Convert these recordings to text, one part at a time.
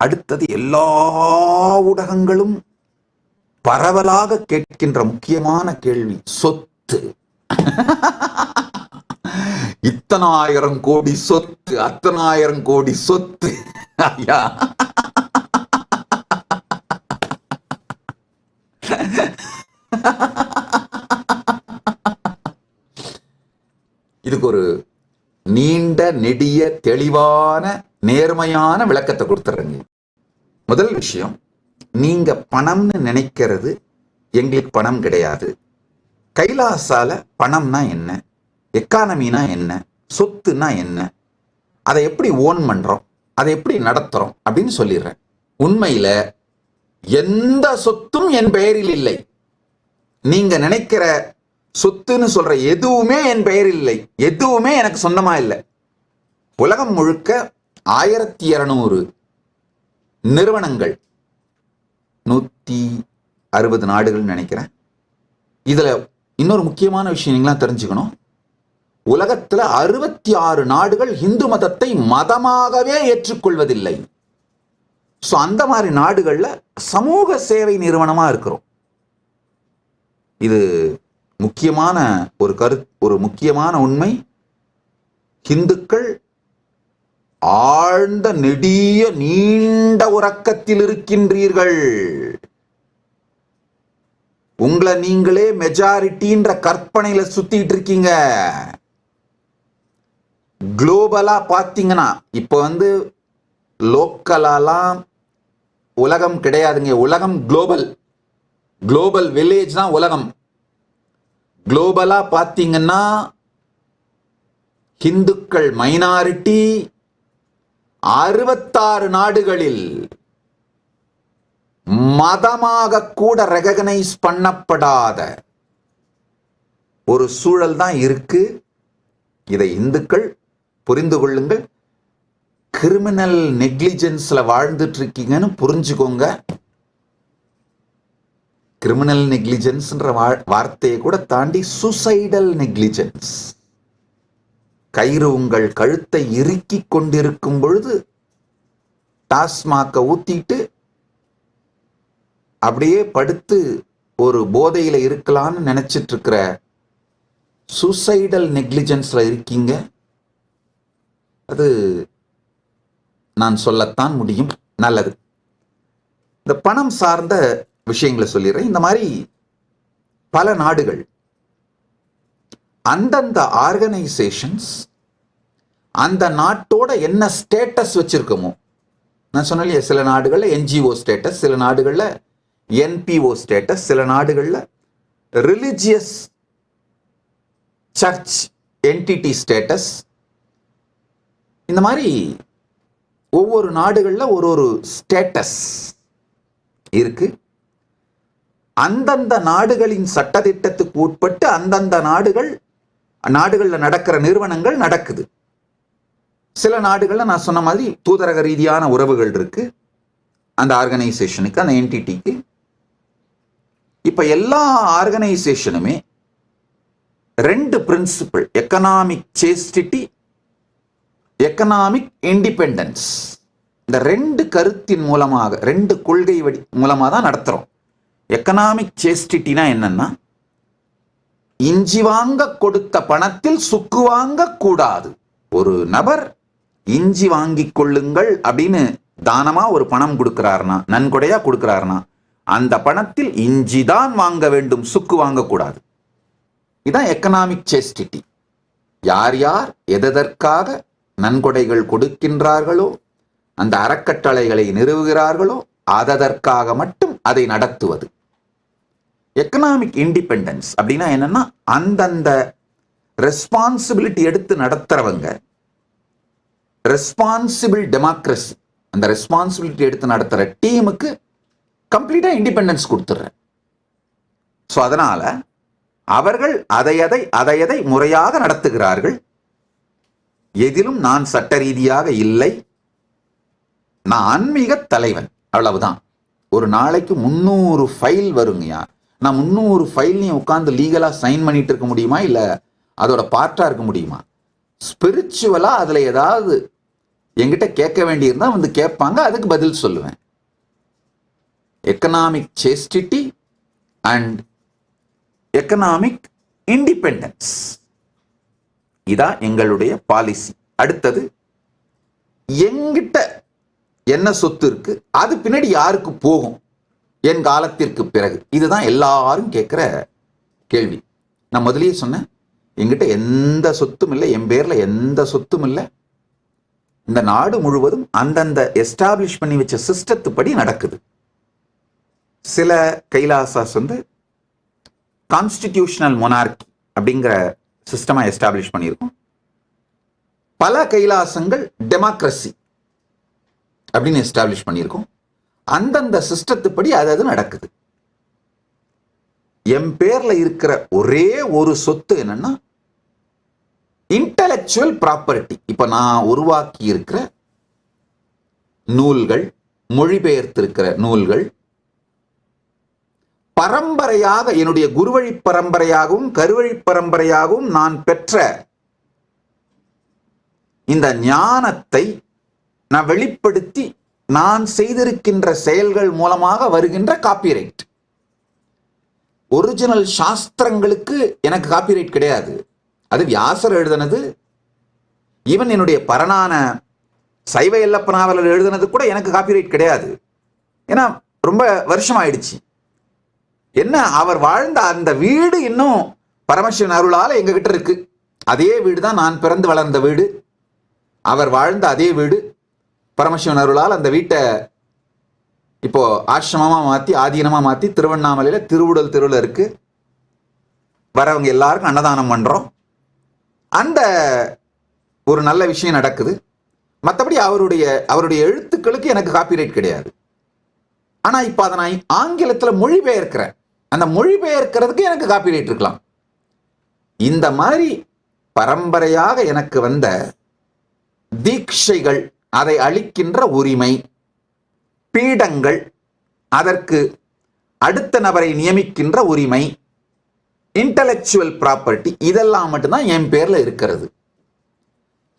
அடுத்தது எல்லா ஊடகங்களும் பரவலாக கேட்கின்ற முக்கியமான கேள்வி சொத்து. இத்தனாயிரம் கோடி சொத்து, அத்தனாயிரம் கோடி சொத்து. ஐயா, இதுக்கு ஒரு நீண்ட நெடிய தெளிவான நேர்மையான விளக்கத்தை கொடுத்துறேங்க. முதல் விஷயம், நீங்க பணம்னு நினைக்கிறது எங்களுக்கு பணம் கிடையாது. கைலாசால பணம்னா என்ன, எக்கானமினா என்ன, சொத்துனா என்ன, அதை எப்படி ஓன் பண்றோம், அதை எப்படி நடத்துறோம் அப்படின்னு சொல்லிடுறேன். உண்மையில எந்த சொத்தும் என் பெயரில் இல்லை. நீங்க நினைக்கிற சொத்துன்னு சொல்ற எதுவுமே என் பெயரில் இல்லை, எதுவுமே எனக்கு சொந்தமா இல்லை. உலகம் முழுக்க 1200 நிறுவனங்கள், 160 நாடுகள் நினைக்கிறேன். இதுல இன்னொரு முக்கியமான விஷயம் நீங்களாம் தெரிஞ்சுக்கணும். உலகத்துல 66 நாடுகள் இந்து மதத்தை மதமாகவே ஏற்றுக்கொள்வதில்லை. சோ அந்த மாதிரி நாடுகள்ல சமூக சேவை நிறுவனமா இருக்கிறோம். இது முக்கியமான ஒரு முக்கியமான உண்மை. இந்துக்கள் ஆழ்ந்த நெடிய நீண்ட உறக்கத்தில் இருக்கின்றீர்கள். உங்களை நீங்களே மெஜாரிட்டின்ற கற்பனையில சுத்திட்டு இருக்கீங்க. குளோபலா பாத்தீங்கன்னா இப்ப லோக்கலாலாம் உலகம் கிடையாதுங்க. உலகம் குளோபல். குளோபல் வில்லேஜ் தான் உலகம். குளோபலா பாத்தீங்கன்னா இந்துக்கள் மைனாரிட்டி 66 நாடுகளில் மதமாக கூட ரெகக்னைஸ் பண்ணப்படாத ஒரு சூழல் தான் இருக்கு. இதை இந்துக்கள் புரிந்து கொள்ளுங்கள். கிரிமினல் நெக்லிஜென்ஸ்ல வாழ்ந்துட்டு இருக்கீங்கன்னு புரிஞ்சுக்கோங்க. கிரிமினல் நெக்லிஜென்ஸ்ன்ற வார்த்தையை கூட தாண்டி சூசைடல் நெக்லிஜென்ஸ். கயிறு உங்கள் கழுத்தை இறுக்கி கொண்டிருக்கும் பொழுது டாஸ்மாக்க ஊத்திட்டு அப்படியே படுத்து ஒரு போதையில இருக்கலாம்னு நினைச்சிட்டு இருக்கிற சூசைடல் நெக்லிஜென்ஸ்ல இருக்கீங்க. அது நான் சொல்லத்தான் முடியும். நல்லது. இந்த பணம் சார்ந்த விஷயங்களை சொல்லிடுறேன். இந்த மாதிரி பல நாடுகள் அந்தந்த ஆர்கனைசேஷன்ஸ் அந்த நாட்டோட என்ன ஸ்டேட்டஸ் வச்சிருக்கோமோ, நான் சொன்னேன் சில நாடுகள்ல என்ஜிஓ ஸ்டேட்டஸ், சில நாடுகள்ல என்பிஓ ஸ்டேட்டஸ், சில நாடுகள்ல ரிலிஜியஸ் சர்ச் என்டிட்டி ஸ்டேட்டஸ். இந்த மாதிரி ஒவ்வொரு நாடுகள்ல ஒரு ஸ்டேட்டஸ் இருக்கு. அந்தந்த நாடுகளின் சட்டத்திட்டத்துக்கு உட்பட்டு அந்தந்த நாடுகள்ல நடக்கிற நிறுவனங்கள் நடக்குது. சில நாடுகள்ல நான் சொன்ன மாதிரி தூதரக ரீதியான உறவுகள் இருக்கு அந்த ஆர்கனைசேஷனுக்கு, அந்த என்டிட்டிக்கு. இப்ப எல்லா ஆர்கனைசேஷனுமே 2 principle, economic chastity, economic independence, இந்த 2 கருத்தின் மூலமாக, 2 கொள்கை மூலமாக தான் நடத்துறோம். எக்கனாமிக் சேஸ்டிட்டினா என்னன்னா, இஞ்சி வாங்க கொடுத்த பணத்தில் சுக்கு வாங்க கூடாது. ஒரு நபர் இஞ்சி வாங்கி கொள்ளுங்கள் அப்படின்னு தானமா ஒரு பணம் கொடுக்கிறார்னா, நன்கொடையா கொடுக்கிறார்னா, அந்த பணத்தில் இஞ்சி தான் வாங்க வேண்டும், சுக்கு வாங்கக்கூடாது. இதுதான் எக்கனாமிக் சேஸ்டிட்டி. யார் யார் எதற்காக நன்கொடைகள் கொடுக்கின்றார்களோ, அந்த அறக்கட்டளைகளை நிறுவுகிறார்களோ, அதற்காக மட்டும் அதை நடத்துவது. எக்கனாமிக் இண்டிபெண்டன்ஸ் அப்படின்னா என்னன்னா, அந்தந்த ரெஸ்பான்சிபிலிட்டி எடுத்து நடத்துறவங்க, ரெஸ்பான்சிபிள் டெமோக்ரஸி, அந்த ரெஸ்பான்சிபிலிட்டி எடுத்து நடத்துற டீமுக்கு கம்ப்ளீட்டா இண்டிபெண்டன்ஸ் கொடுத்துடுறேன். ஸோ அதனால அவர்கள் அதை முறையாக நடத்துகிறார்கள். எதிலும் நான் சட்ட ரீதியாக இல்லை, நான் ஆன்மீக தலைவன், அவ்வளவுதான். ஒரு நாளைக்கு 300 ஃபைல் வருங்கயா. நான் 300 ஃபைல்லையும் உட்காந்து லீகலா சைன் பண்ணிட்டு இருக்க முடியுமா, இல்ல அதோட பார்ட்டா இருக்க முடியுமா? ஸ்பிரிச்சுவலா அதுல ஏதாவது என்கிட்ட கேட்க வேண்டியிருந்தா வந்து கேட்பாங்க, அதுக்கு பதில் சொல்லுவேன். Economic chastity and economic independence, இதான் எங்களுடைய பாலிசி. அடுத்தது, எங்கிட்ட என்ன சொத்து இருக்கு, அது பின்னாடி யாருக்கு போகும் என் காலத்திற்கு பிறகு, இதுதான் எல்லாரும் கேட்கிற கேள்வி. நான் முதலியே சொன்னேன், எங்கிட்ட எந்த சொத்தும் இல்லை, என் பேர்ல எந்த சொத்தும் இல்லை. இந்த நாடு முழுவதும் அந்தந்த எஸ்டாப்ளிஷ் பண்ணி வச்ச சிஸ்டத்து படி நடக்குது. சில கைலாசாஸ் வந்து கான்ஸ்டிடியூஷனல் மொனார்கி அப்படிங்கிற சிஸ்டமா எஸ்டாப்ளிஷ் பண்ணியிருக்கோம். பல கைலாசங்கள் டெமோக்ரஸி அப்படின்னு எஸ்டாப்ளிஷ் பண்ணியிருக்கோம். அந்தந்த சிஸ்டத்துப்படி அது நடக்குது. என் பேர்ல இருக்கிற ஒரே ஒரு சொத்து என்னன்னா இன்டலெக்சுவல் ப்ராப்பர்ட்டி. இப்ப நான் உருவாக்கி இருக்கிற நூல்கள், மொழிபெயர்த்திருக்கிற நூல்கள், பரம்பரையாக என்னுடைய குருவழி பரம்பரையாகவும் கருவழி பரம்பரையாகவும் நான் பெற்ற இந்த ஞானத்தை நான் வெளிப்படுத்தி நான் செய்திருக்கின்ற செயல்கள் மூலமாக வருகின்ற காப்பிரைட். ஒரிஜினல் சாஸ்திரங்களுக்கு எனக்கு காப்பிரைட் கிடையாது. அது வியாசர் எழுதினது. ஈவன் என்னுடைய பரணான சைவ எல்லப்ப நாவலர் எழுதினது கூட எனக்கு காப்பிரைட் கிடையாது. ஏன்னா ரொம்ப வருஷம் ஆயிடுச்சு. என்ன, அவர் வாழ்ந்த அந்த வீடு இன்னும் பரமசிவன் அருளால எங்க கிட்ட இருக்கு. அதே வீடு தான் நான் பிறந்து வளர்ந்த வீடு. அவர் வாழ்ந்த அதே வீடு. பரமசிவன் அருளால் அந்த வீட்டை இப்போ ஆசிரமமா மாத்தி, ஆதீனமா மாத்தி, திருவண்ணாமலையில திருவுடல் தெருவில் இருக்கு. வரவங்க எல்லாருக்கும் அன்னதானம் பண்றோம். அந்த ஒரு நல்ல விஷயம் நடக்குது. மற்றபடி அவருடைய எழுத்துக்களுக்கு எனக்கு காப்பிரைட் கிடையாது. ஆனா இப்ப அதை நான் ஆங்கிலத்துல மொழிபெயர்க்கிறேன். அந்த மொழிபெயர்க்கிறதுக்கு எனக்கு காப்பிரைட் இருக்கலாம். இந்த மாதிரி பரம்பரையாக எனக்கு வந்த தீட்சைகள், அதை அளிக்கின்ற உரிமை, பீடங்கள், அதற்கு அடுத்த நபரை நியமிக்கின்ற உரிமை, இன்டலெக்சுவல் ப்ராப்பர்ட்டி, இதெல்லாம் மட்டும்தான் என் பேர்ல இருக்கிறது.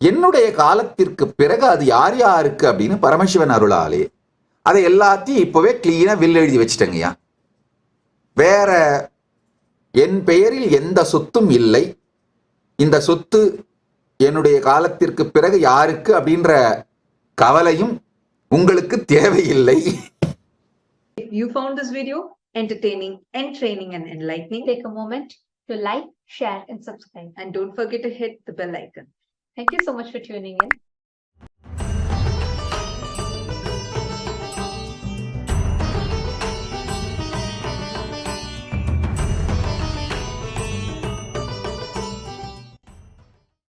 என்னுடைய காலத்திற்கு பிறகு அது யார் யாருக்கு அப்படின்னு பரமசிவன் அருளாலே அதை எல்லாத்தையும் இப்பவே கிளீனா வில் எழுதி வச்சுட்டேங்கய்யா. வேற என் பெயரில் எந்த சொத்தும் இல்லை. இந்த சொத்து என்னுடைய காலத்திற்கு பிறகு யாருக்கு அப்படின்ற கவலையும் உங்களுக்கு தேவையில்லை. If you found this video entertaining, entraining and enlightening, take a moment to like, share and subscribe. And don't forget to hit the bell icon. Thank you so much for tuning in.